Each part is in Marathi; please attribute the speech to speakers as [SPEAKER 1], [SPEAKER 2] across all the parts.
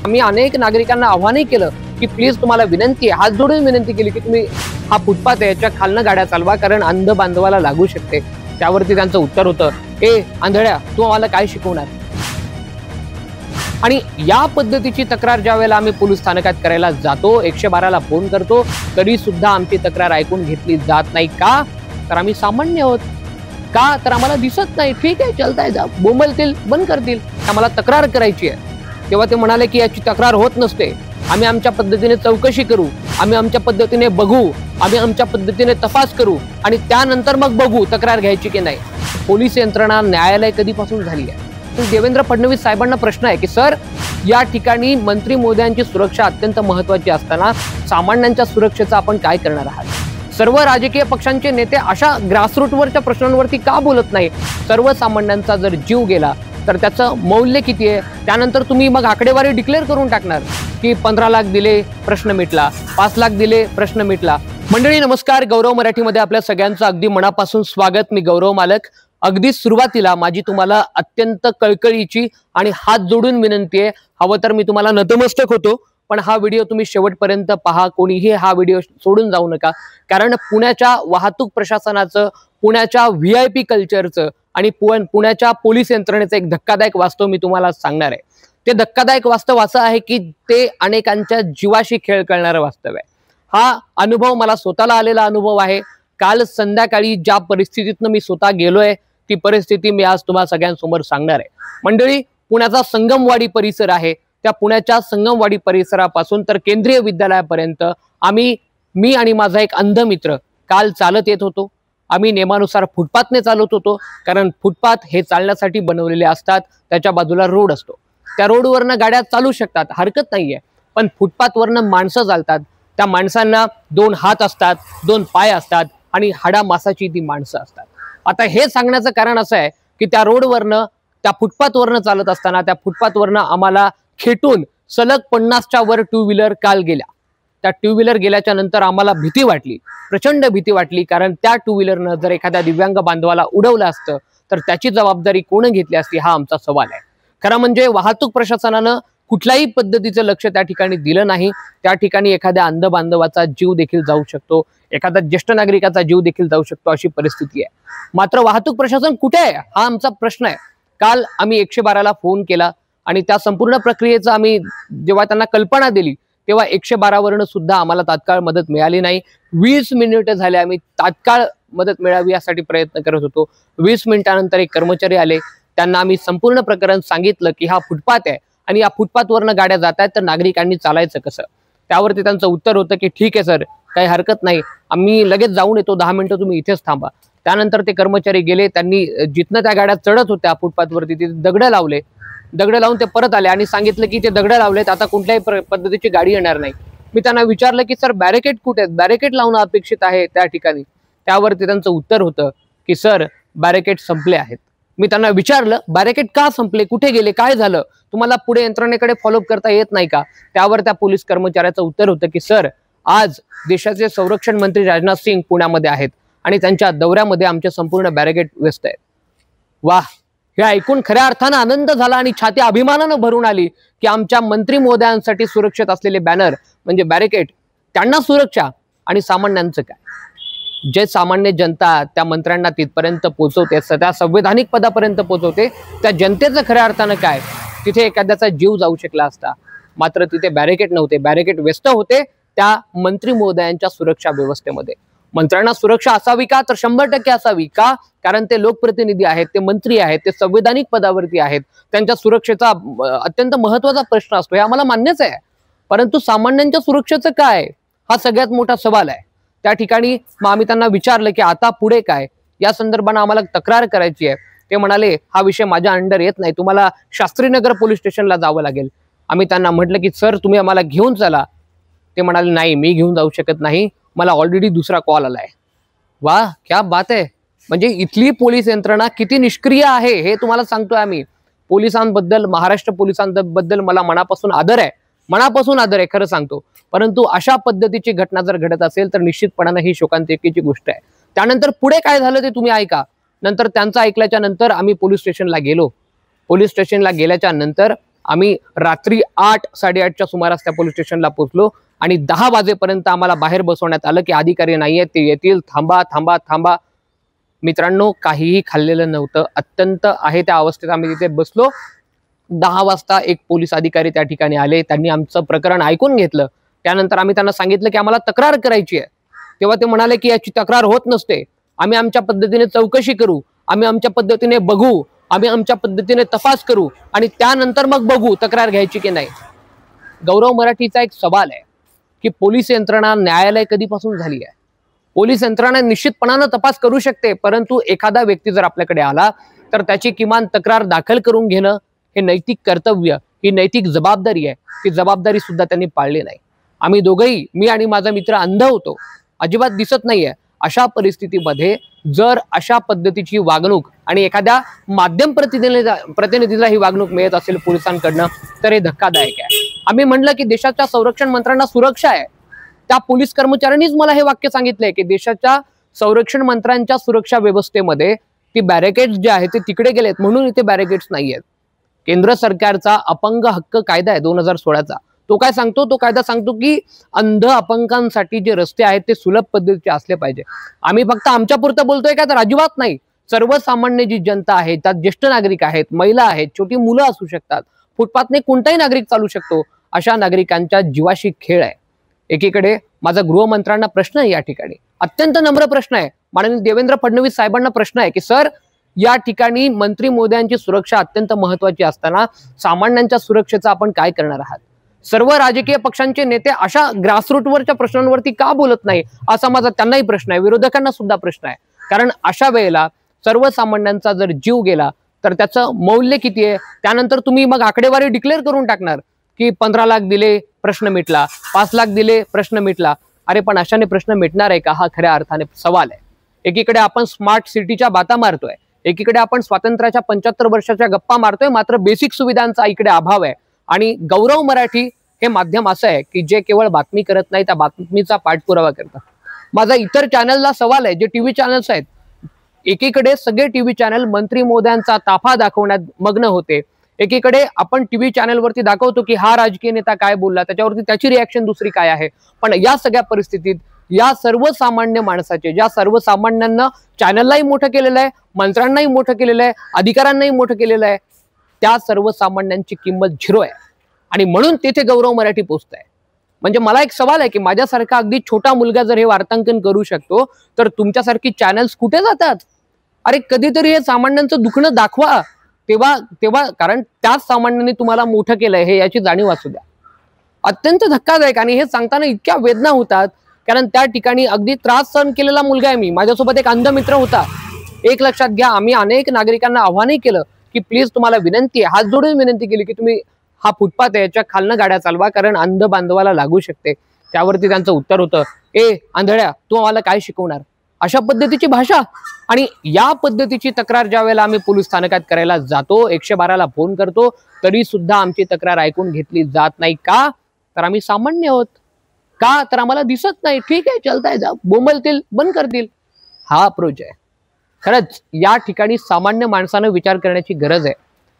[SPEAKER 1] आम्ही अनेक नागरिकांना आव्हानही केलं की प्लीज तुम्हाला विनंती आहे, हात जोडून विनंती केली की तुम्ही हा फुटपाथ आहे याच्या खालनं गाड्या चालवा, कारण अंध बांधवाला लागू शकते. त्यावरती त्यांचं उत्तर होतं, ए आंधळ्या, तू आम्हाला काय शिकवणार. आणि या पद्धतीची तक्रार ज्या वेळेला आम्ही पोलीस स्थानकात करायला जातो, 112ला फोन करतो, तरी सुद्धा आमची तक्रार ऐकून घेतली जात नाही. का? तर आम्ही सामान्य आहोत. का? तर आम्हाला दिसत नाही. ठीक आहे, चलताय, जा, बोंबलतील, बंद करतील. आम्हाला तक्रार करायची आहे. तेव्हा ते म्हणाले की याची तक्रार होत नसते, आम्ही आमच्या पद्धतीने चौकशी करू, आम्ही आमच्या पद्धतीने बघू, आम्ही आमच्या पद्धतीने तपास करू आणि त्यानंतर मग बघू तक्रार घ्यायची की नाही. पोलीस यंत्रणा, न्यायालय कधीपासून झाली आहे. देवेंद्र फडणवीस साहेबांना प्रश्न आहे की सर, या ठिकाणी मंत्री महोदयांची सुरक्षा अत्यंत महत्वाची असताना सामान्यांच्या सुरक्षेचा आपण काय करणार आहात. सर्व राजकीय पक्षांचे नेते अशा ग्रासरूटवरच्या प्रश्नांवरती का बोलत नाही. सर्वसामान्यांचा जर जीव गेला तर त्याचं मौल्य किती आहे. त्यानंतर तुम्ही मग आकडेवारी डिक्लेअर करून टाकणार की 15 लाख दिले, प्रश्न मिटला, 5 लाख दिले, प्रश्न मिटला. मंडळी नमस्कार, गौरव मराठीमध्ये आपल्या सगळ्यांचं अगदी मनापासून स्वागत. मी गौरव मालक. अगदी सुरुवातीला माझी तुम्हाला अत्यंत कळकळीची आणि हात जोडून विनंती आहे, हवं तर मी तुम्हाला नतमस्तक होतो, पण हा व्हिडिओ तुम्ही शेवटपर्यंत पहा. कोणीही हा व्हिडिओ सोडून जाऊ नका, कारण पुण्याच्या वाहतूक प्रशासनाचं, पुण्याच्या VIP कल्चरचं आणि पुण्याच्या पोलीस यंत्रणेचं एक धक्कादायक वास्तव मी तुम्हाला सांगणार आहे. ते धक्कादायक वास्तव असं आहे की ते अनेकांच्या जीवाशी खेळ करणारं वास्तव आहे. हा अनुभव मला स्वतःला आलेला अनुभव आहे. काल संध्याकाळी ज्या परिस्थितीतनं मी स्वतः गेलोय, ती परिस्थिती मी आज तुम्हाला सगळ्यांसमोर सांगणार आहे. मंडळी, पुण्याचा संगमवाडी परिसर आहे. त्या पुण्याच्या संगमवाडी परिसरापासून तर केंद्रीय विद्यालयापर्यंत मी आणि माझा एक अंध मित्र काल चालत येत होतो. आम्ही नियमानुसार फुटपाथने चालत होतो, कारण फुटपाथ हे चालण्यासाठी बनवलेले असतात. त्याच्या बाजूला रोड असतो, त्या रोडवरनं गाड्या चालू शकतात, हरकत नाहीये. पण फुटपाथवरनं माणसं चालतात. त्या माणसांना 2 हात असतात, 2 पाय असतात आणि हाडा मासाची ती माणसं असतात. आता हे सांगण्याचं कारण असं आहे की त्या रोडवरनं, त्या फुटपाथवरनं चालत असताना त्या फुटपाथवरनं आम्हाला खेटून सलग 50च्या वर 2 व्हीलर काल गेल्या. त्या 2 व्हीलर गेल्याच्या नंतर आम्हाला भीती वाटली, प्रचंड भीती वाटली, कारण त्या 2 व्हीलरनं जर एखाद्या दिव्यांग बांधवाला उडवलं असतं तर त्याची जबाबदारी कोण घेतली असती, हा आमचा सवाल आहे. खरं म्हणजे वाहतूक प्रशासनानं कुठल्याही पद्धतीचं लक्ष त्या ठिकाणी दिलं नाही. त्या ठिकाणी एखाद्या अंध बांधवाचा जीव देखील जाऊ शकतो, एखाद्या ज्येष्ठ नागरिकाचा जीव देखील जाऊ शकतो, अशी परिस्थिती आहे. मात्र वाहतूक प्रशासन कुठे आहे, हा आमचा प्रश्न आहे. काल आम्ही 112ला फोन केला आणि त्या संपूर्ण प्रक्रियेचा आम्ही जेव्हा त्यांना कल्पना दिली तेव्हा 112वरनं सुद्धा आम्हाला तात्काळ मदत मिळाली नाही. 20 मिनिटं झाले आम्ही तात्काळ मदत मिळावी यासाठी प्रयत्न करत होतो. 20 मिनिटानंतर एक कर्मचारी आले. त्यांना आम्ही संपूर्ण प्रकरण सांगितलं की हा फुटपाथ आहे आणि या फुटपाथवरनं गाड्या जात आहेत, तर नागरिकांनी चालायचं कसं. त्यावरती त्यांचं उत्तर होतं की ठीक आहे सर, काही हरकत नाही, आम्ही लगेच जाऊन येतो, 10 मिनिटं तुम्ही इथेच थांबा. त्यानंतर ते कर्मचारी गेले. त्यांनी जिथनं त्या गाड्या चढत होत्या फुटपाथवरती तिथे दगडं लावले. दगडं लावून ते परत आले आणि सांगितलं की ते दगडं लावलेत, आता कुठल्याही पद्धतीची गाडी येणार नाही. मी त्यांना विचारलं की सर बॅरिकेड कुठे आहेत, बॅरिकेड लावणं अपेक्षित आहे त्या ठिकाणी. त्यावरती त्यांचं उत्तर होतं की सर बॅरिकेड संपले आहेत. मी त्यांना विचारलं बॅरिकेड का संपले, कुठे गेले, काय झालं, तुम्हाला पुढे यंत्रणेकडे फॉलोअप करता येत नाही का. त्यावर त्या पोलीस कर्मचाऱ्याचं उत्तर होतं की सर, आज देशाचे संरक्षण मंत्री राजनाथ सिंग पुण्यामध्ये आहेत आणि त्यांच्या दौऱ्यामध्ये आमचे संपूर्ण बॅरिकेड व्यस्त आहेत. वाह, हे ऐकून खऱ्या अर्थानं आनंद झाला आणि छाती अभिमानानं भरून आली की आमच्या मंत्री महोदयांसाठी सुरक्षित असलेले बॅनर म्हणजे बॅरिकेड, त्यांना सुरक्षा आणि सामान्यांचं काय. जे सामान्य जनता त्या मंत्र्यांना तिथपर्यंत पोहोचवते, त्या संवैधानिक पदापर्यंत पोहोचवते, त्या जनतेचं खऱ्या अर्थानं काय. तिथे एखाद्याचा जीव जाऊ शकला असता, मात्र तिथे बॅरिकेड नव्हते. बॅरिकेड व्यस्त होते त्या मंत्री महोदयांच्या सुरक्षा व्यवस्थेमध्ये. मंत्र्यांना सुरक्षा असावी का, तर 100% असावी. का? कारण ते लोकप्रतिनिधी आहेत, ते मंत्री आहेत, ते संवैधानिक पदावरती आहेत, त्यांच्या सुरक्षेचा अत्यंत महत्वाचा प्रश्न असतो, हे आम्हाला मान्यच आहे. परंतु सामान्यांच्या सुरक्षेचं काय, हा सगळ्यात मोठा सवाल आहे. त्या ठिकाणी मग आम्ही त्यांना विचारलं की आता पुढे काय, या संदर्भानं आम्हाला तक्रार करायची आहे. ते म्हणाले हा विषय माझ्या अंडर येत नाही, तुम्हाला शास्त्रीनगर पोलीस स्टेशनला जावं लागेल. आम्ही त्यांना म्हटलं की सर तुम्ही आम्हाला घेऊन चला. ते म्हणाले नाही, मी घेऊन जाऊ शकत नाही, मला ऑलरेडी दुसरा कॉल आलाय. वा, क्या बात आहे. म्हणजे इथली पोलीस यंत्रणा किती निष्क्रिय आहे हे तुम्हाला सांगतोय आम्ही. पोलिसांबद्दल, महाराष्ट्र पोलिसांबद्दल मला मनापासून आदर आहे, मनापासून आदर आहे, खरं सांगतो. परंतु अशा पद्धतीची घटना जर घडत असेल तर निश्चितपणाने ही शोकांतिकेची गोष्ट आहे. त्यानंतर पुढे काय झालं ते तुम्ही ऐका. नंतर त्यांचं ऐकल्याच्या नंतर आम्ही पोलीस स्टेशनला गेलो. पोलीस स्टेशनला गेल्याच्या नंतर आम्ही रात्री 8-8:30च्या सुमारास त्या पोलीस स्टेशनला पोहोचलो आणि 10 वाजेपर्यंत आम्हाला बाहेर बसवण्यात आलं की अधिकारी नाहीयेत, ते येतील, थांबा थांबा थांबा. मित्रांनो, काहीही खाल्लेलं नव्हतं, अत्यंत आहे त्या अवस्थेत आम्ही तिथे बसलो. 10 वाजता एक पोलीस अधिकारी त्या ठिकाणी आले. त्यांनी आमचं प्रकरण ऐकून घेतलं. त्यानंतर आम्ही त्यांना सांगितलं की आम्हाला तक्रार करायची आहे. तेव्हा ते म्हणाले की याची तक्रार होत नसते, आम्ही आमच्या पद्धतीने चौकशी करू, आम्ही आमच्या पद्धतीने बघू, आम्ही आमच्या पद्धतीने तपास करू आणि त्यानंतर मग बघू तक्रार घ्यायची की नाही. गौरव मराठीचा एक सवाल आहे की पोलीस यंत्रणा न्यायालय कधीपासून झाली आहे? पोलीस यंत्रणा निश्चितपणाने तपास करू शकते, परंतु एखादा व्यक्ती जर आपल्याकडे आला तर त्याची किमान तक्रार दाखल करून घेणं हे नैतिक कर्तव्य, ही नैतिक जबाबदारी आहे. ती जबाबदारी सुद्धा त्यांनी पाळली नाही. आम्ही दोघंही, मी आणि माझा मित्र, अंध होतो, अजिबात दिसत नाहीये. अशा परिस्थितीमध्ये जर अशा पद्धतीची वागणूक आणि एखाद्या माध्यम प्रतिनिधीला ही वागणूक मिळत असेल पोलिसांकडनं तर हे धक्कादायक आहे. आम्ही म्हणलं की देशाच्या संरक्षण मंत्र्यांना सुरक्षा आहे. त्या पोलीस कर्मचाऱ्यांनीच मला हे वाक्य सांगितलंय की देशाच्या संरक्षण मंत्र्यांच्या सुरक्षा व्यवस्थेमध्ये ती बॅरिकेड्स जे आहेत ते तिकडे गेलेत म्हणून इथे बॅरिकेड्स नाहीयेत. केंद्र सरकारचा अपंग हक्क कायदा आहे 2016चा. तो काय सांगतो? तो कायदा सांगतो की अंध अपंगांसाठी जे रस्ते आहेत ते सुलभ पद्धतीचे असले पाहिजे. आम्ही फक्त आमच्या पुरतं बोलतोय का? तर अजिबात नाही. सर्वसामान्य जी जनता आहे, त्यात ज्येष्ठ नागरिक आहेत, महिला आहेत, छोटी मुलं असू शकतात, फुटपाथने कोणताही नागरिक चालू शकतो, अशा नागरिकांच्या जीवाशी खेळ आहे. एकीकडे माझा गृहमंत्र्यांना प्रश्न आहे, या ठिकाणी अत्यंत नम्र प्रश्न आहे, माननीय देवेंद्र फडणवीस साहेबांना प्रश्न आहे की सर, या ठिकाणी मंत्री महोदयांची सुरक्षा अत्यंत महत्वाची असताना सामान्यांच्या सुरक्षेचा आपण काय करणार आहात? सर्व राजकीय पक्षांचे नेते अशा ग्रासरूटवरच्या प्रश्नांवरती का बोलत नाही, असा माझा त्यांनाही प्रश्न आहे, विरोधकांना सुद्धा प्रश्न आहे. कारण अशा वेळेला सर्वसामान्यांचा जर जीव गेला तर त्याचं मौल्य किती आहे? त्यानंतर तुम्ही मग आकडेवारी डिक्लेअर करून टाकणार की 15 लाख दिले प्रश्न मिटला, 5 लाख दिले प्रश्न मिटला. अरे पण अशाने प्रश्न मिटणार आहे का? हा खऱ्या अर्थाने सवाल आहे. एकीकडे आपण स्मार्ट सिटीच्या बाता मारतोय, एकीकडे आपण स्वातंत्र्याच्या 75 वर्षाच्या गप्पा मारतोय, मात्र बेसिक सुविधांचा इकडे अभाव आहे. आणि गौरव मराठी हे माध्यम असं आहे की जे केवळ बातमी करत नाही, त्या बातमीचा पाठपुरावा करतात. माझा इतर चॅनलला सवाल आहे, जे टीव्ही चॅनल्स आहेत, एकीकडे सगळे टीव्ही चॅनल मंत्री महोदयांचा ताफा दाखवण्यात मग्न होते, एकीकडे आपण टीव्ही चॅनलवरती दाखवतो की हा राजकीय नेता काय बोलला, त्याच्यावरती त्याची रिॲक्शन दुसरी काय आहे. पण या सगळ्या परिस्थितीत या सर्वसामान्य माणसाचे, ज्या सर्वसामान्यांना चॅनललाही मोठं केलेलं आहे, मंत्र्यांनाही मोठं केलेलं आहे, अधिकाऱ्यांनाही मोठं केलेलं आहे, त्या सर्वसामान्यांची किंमत 0 आहे. आणि म्हणून तिथे गौरव मराठी पोहोचत आहे. म्हणजे मला एक सवाल आहे की माझ्यासारखा अगदी छोटा मुलगा जर हे वार्तांकन करू शकतो तर तुमच्यासारखी चॅनल्स कुठे जातात? अरे कधीतरी हे सामान्यांचं दुखणं दाखवा, तेव्हा कारण त्याच सामान्यांनी तुम्हाला मोठं केलंय हे याची जाणीव असू द्या. अत्यंत धक्कादायक. आणि हे सांगताना इतक्या वेदना होतात, कारण त्या ठिकाणी अगदी त्रास सहन केलेला मुलगा आहे मी. माझ्यासोबत एक अंध मित्र होता. एक लक्षात घ्या, आम्ही अनेक नागरिकांना आव्हानही केलं की प्लीज तुम्हाला विनंती आहे, हात जोडून विनंती केली की तुम्ही हा फुटपाथ आहे याच्या खालनं गाड्या चालवा, कारण अंध बांधवाला लागू शकते. त्यावरती त्यांचं उत्तर होतं, ए आंधळ्या, तू आम्हाला काय शिकवणार? अशा पद्धतीची भाषा. आणि या पद्धतीची तक्रार ज्या वेळेला आम्ही पोलीस स्थानकात करायला जातो, 112ला फोन करतो, तरी सुद्धा आमची तक्रार ऐकून घेतली जात नाही. का? तर आम्ही सामान्य आहोत. का? तर आम्हाला दिसत नाही. ठीक आहे, चलताय, जा, बोंबलतील, बंद करतील. हा अप्रोच आहे. खरंच या ठिकाणी सामान्य माणसानं विचार करण्याची गरज आहे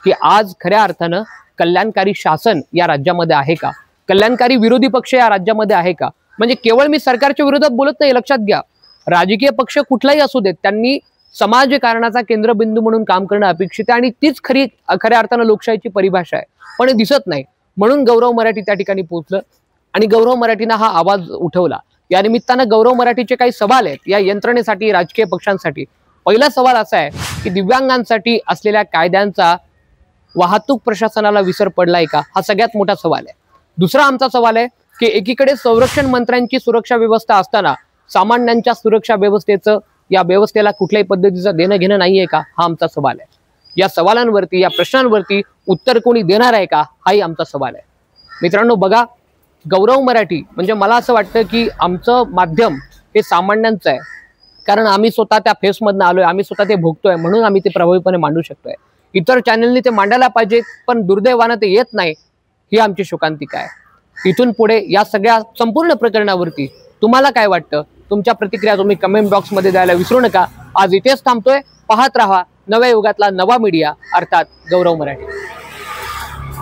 [SPEAKER 1] की आज खऱ्या अर्थानं कल्याणकारी शासन या राज्यामध्ये आहे का? कल्याणकारी विरोधी पक्ष या राज्यामध्ये आहे का? म्हणजे केवळ मी सरकारच्या विरोधात बोलत नाही, लक्षात घ्या. राजकीय पक्ष कुठलाही असू देत, त्यांनी समाजकारणाचा केंद्रबिंदू म्हणून काम करणं अपेक्षित आहे आणि तीच खऱ्या अर्थानं लोकशाहीची परिभाषा आहे. पण हे दिसत नाही. म्हणून गौरव मराठी त्या ठिकाणी पोहोचलं आणि गौरव मराठीनं हा आवाज उठवला. या निमित्तानं गौरव मराठीचे काही सवाल आहेत या यंत्रणेसाठी, राजकीय पक्षांसाठी. पहिला सवाल असा आहे की दिव्यांगांसाठी असलेल्या कायद्यांचा वाहतूक प्रशासनाला विसर पडलाय का? हा सगळ्यात मोठा सवाल आहे. दुसरा आमचा सवाल आहे की एकीकडे संरक्षण मंत्र्यांची सुरक्षा व्यवस्था असताना सामान्यांच्या सुरक्षा व्यवस्थेचं, या व्यवस्थेला कुठल्याही पद्धतीचं देणं घेणं नाहीये का? हा आमचा सवाल आहे. या सवालांवरती, या प्रश्नांवरती उत्तर कोणी देणार आहे का? हाही आमचा सवाल आहे. मित्रांनो बघा, गौरव मराठी म्हणजे मला असं वाटतं की आमचं माध्यम हे सामान्यांचं आहे, कारण आम्ही स्वतः त्या फेसमधनं आलोय, आम्ही स्वतः ते भोगतोय, म्हणून आम्ही ते प्रभावीपणे मांडू शकतोय. इतर चॅनलनी ते मांडायला पाहिजे, पण दुर्दैवानं ते येत नाही. ही आमची शोकांतिका आहे. इथून पुढे या सगळ्या संपूर्ण प्रकरणावरती तुम्हाला काय वाटतं? तुमच्या प्रतिक्रिया तुम्ही कमेंट बॉक्समध्ये द्यायला विसरू नका. आज इथेच थांबतोय. पाहत राहा नव्या युगातला नवा मीडिया, अर्थात गौरव मराठी.